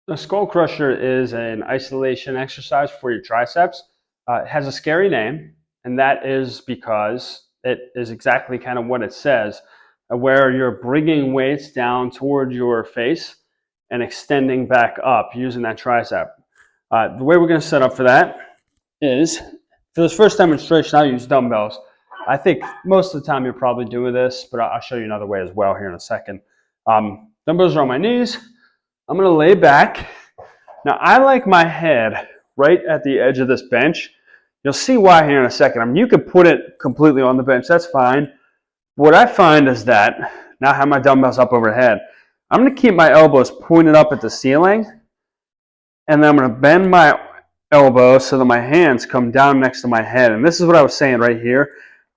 The skull crusher is an isolation exercise for your triceps. It has a scary name, and that is because it is exactly kind of what it says, where you're bringing weights down toward your face and extending back up using that tricep. The way we're going to set up for that is, for this first demonstration, I'll use dumbbells. I think most of the time you're probably doing this, but I'll show you another way as well here in a second. Dumbbells are on my knees. I'm going to lay back. Now, I like my head right at the edge of this bench. You'll see why here in a second. I mean, you could put it completely on the bench. That's fine. What I find is that, now I have my dumbbells up overhead, I'm going to keep my elbows pointed up at the ceiling, and then I'm going to bend my elbows so that my hands come down next to my head. And this is what I was saying right here.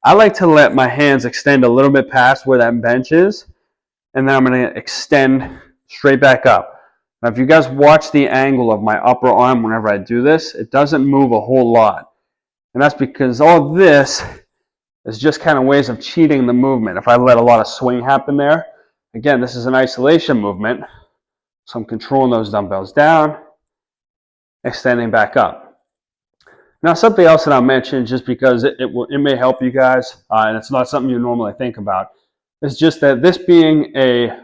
I like to let my hands extend a little bit past where that bench is, and then I'm going to extend straight back up. Now, if you guys watch the angle of my upper arm whenever I do this, it doesn't move a whole lot. And that's because all this is just kind of ways of cheating the movement. If I let a lot of swing happen there, again, this is an isolation movement. So I'm controlling those dumbbells down, extending back up. Now, something else that I'll mention, just because it may help you guys, and it's not something you normally think about, is just that this being a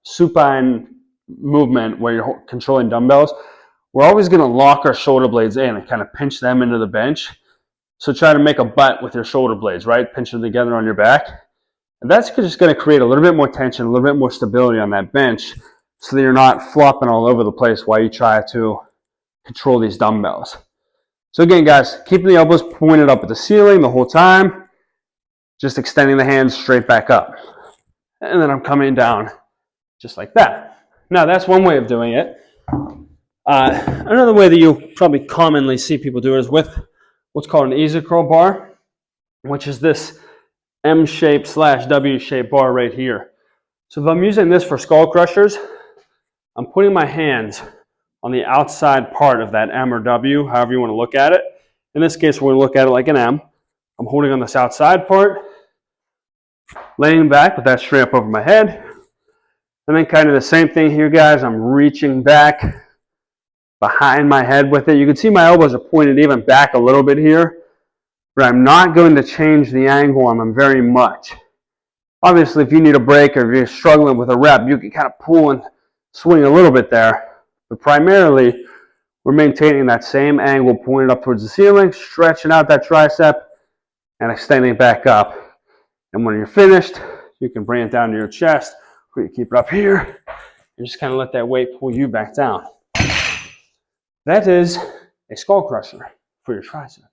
supine movement where you're controlling dumbbells, we're always going to lock our shoulder blades in and kind of pinch them into the bench. So try to make a butt with your shoulder blades, right? Pinch them together on your back. And that's just going to create a little bit more tension, a little bit more stability on that bench so that you're not flopping all over the place while you try to control these dumbbells. So again, guys, keeping the elbows pointed up at the ceiling the whole time, just extending the hands straight back up. And then I'm coming down just like that. Now, that's one way of doing it. Another way that you'll probably commonly see people do it is with what's called an easy curl bar, which is this M-shaped / W-shaped bar right here. So if I'm using this for skull crushers, I'm putting my hands on the outside part of that M or W, however you want to look at it. In this case, we're going to look at it like an M. I'm holding on this outside part, laying back with that straight up over my head. And then kind of the same thing here, guys. I'm reaching back behind my head with it. You can see my elbows are pointed even back a little bit here, but I'm not going to change the angle on them very much. Obviously, if you need a break or if you're struggling with a rep, you can kind of pull and swing a little bit there. But primarily, we're maintaining that same angle pointed up towards the ceiling, stretching out that tricep, and extending back up. And when you're finished, you can bring it down to your chest. You keep it up here, and just kind of let that weight pull you back down. That is a skull crusher for your triceps.